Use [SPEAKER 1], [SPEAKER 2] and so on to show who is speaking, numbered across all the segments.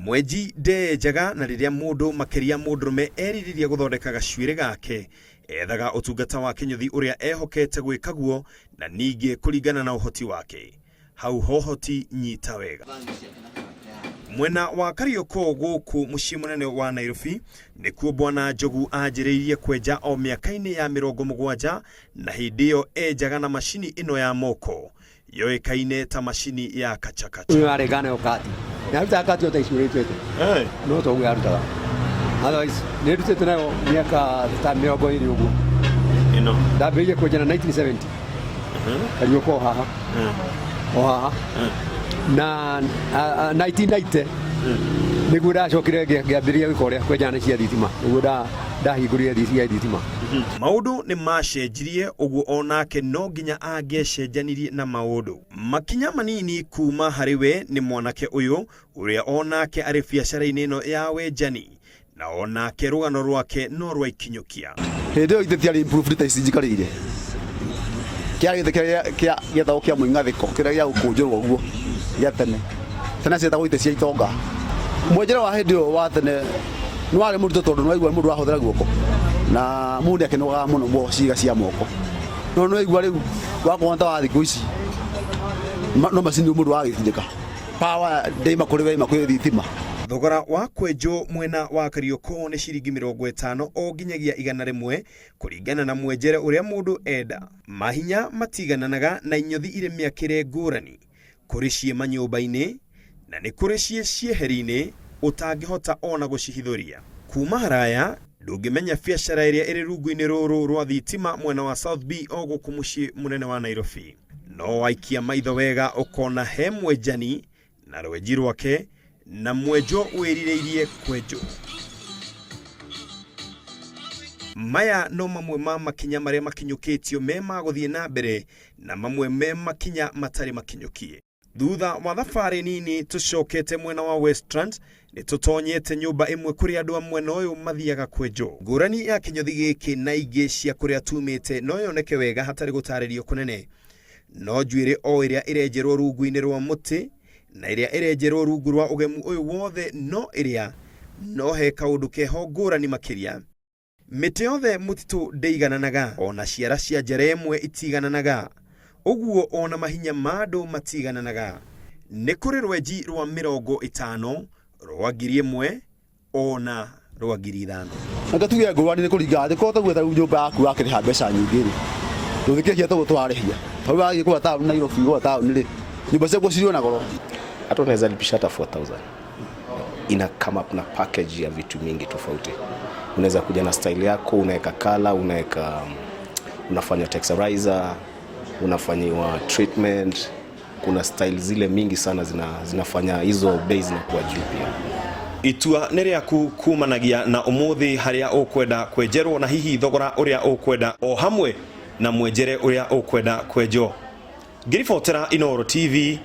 [SPEAKER 1] mweji de jaga na riria mundu makeria mundurume eririria guthondeka gacuire gake ethaga utungata wa kinyothi uria ehokete gwikaguo na ningi kuringana na uhoti wake hau hohoti nyita wega. Mwena wa Karioko guku mucii munene wa Nairobi nikuo bwana Njogu anjiriirie kwenja o miaka-ini ya 70 na hindi iyo ejaga na mashini ino ya moko yoikaine ta mashini ya kachakacha.
[SPEAKER 2] Uyu aregana okati naruta kati ota icurite no to gwarutaga otherwise nirutite nayo miaka 20 ugu
[SPEAKER 1] ino
[SPEAKER 2] ndambiririe kwenja na 1970 Karioko haha oha na 1990 niguo ndacokire ngĩambĩrĩria gĩko rĩa kwenja cia thitima niguo ndahingũrire thitima.
[SPEAKER 1] Maundu ni macenjirie uguo onake no nginya angecenjanirie na maundu makinya manini kuma hariwe ni mwanake uyu uria onake ari biacara-ini ino ya wenjani na onake rugano rwake no rwa ikinyukia.
[SPEAKER 3] Hindi ithetiari improved ta icinjikarire kia gethao kia mwingathiko kiria gia gukunjurwo guo gia tene tena cietagwo ite cia itonga. Mwenjera wa hindi wa tene nwari muruto tondu nwaigua mundu ahuthira guoko na mundu akinoga muno bo ciiga cia moko no nwaigua riu wakwonta wa thiku ici no macini mundu agithindika power ndeima kuri we makwe thitima.
[SPEAKER 1] Thogora wa kwenjo mwena wa Karioko ni ciringi 50 o nginyagia 100 kuringana na mwenjere uria mundu enda. Mahinya matigananaga na inyothi ire miakire ngurani kuri ciema nyumba-ini na ni kuri cieheri-ini utangihota ona gucihithuria. Kuma haraya ndungimenya biacara iria iri rungu-ini ruru rwa thitima mwena wa South B o guku mucii munene wa Nairobi. No waikia maitho wega ukona he mwenjani na rwenji rwake na mwejo wirireirie kwenjo. Maya no mamwe ma makinya maria makinyukitio mema guthie na mbere na mamwe me makinya matari makinyukie. Thutha wa thabari nini tucokete mwena wa Westlands ni tutonyete nyumba imwe kuri andu amwe noyo mathiaga kwenjo. Ngurani ya kinyothi giki na ingi cia kuria tumite no yoneke wega hatari gutaririo kunene. No njuire o iria irenjerwo rungu-ini rwa muti na iria irenjerwo rungu rwa ugemu uyu wothe no iria no he kaundu keho ngurani makiria. Miti yothe mutitu ndeigananaga ona ciara cia njara imwe itigananaga uguo ona mahinya mado matigananaga. Ni kuri rwenji rwa 50 rwa 1000 ona rwa 5000.
[SPEAKER 3] Anga tuge ngurani ni kuringa thiko ta gwetha nyumba yaku akiriha mbeca nyingi ri nduthikia to gutwarihia hau agikuwa ta Nairobi go ta ni nyumba cia gũcirio na goro
[SPEAKER 4] hata unaweza lipisha hata 4000. Ina come up na package ya vitu mingi tofauti. Unaweza kuja na style yako, unaweka color, unafanya texturizer, unafanyiwa treatment. Kuna style zile mingi sana zinafanya hizo base na kuwa juu pia.
[SPEAKER 1] Itua niriaku kumanagia na umuthi haria ukwenda kwenjerwo na hihi thogora uria ukwenda o hamwe na mwenjere uria ukwenda kwenjo. Ngiribotera Inooro TV,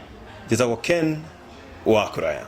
[SPEAKER 1] njitagwo Ken wa Kuraya.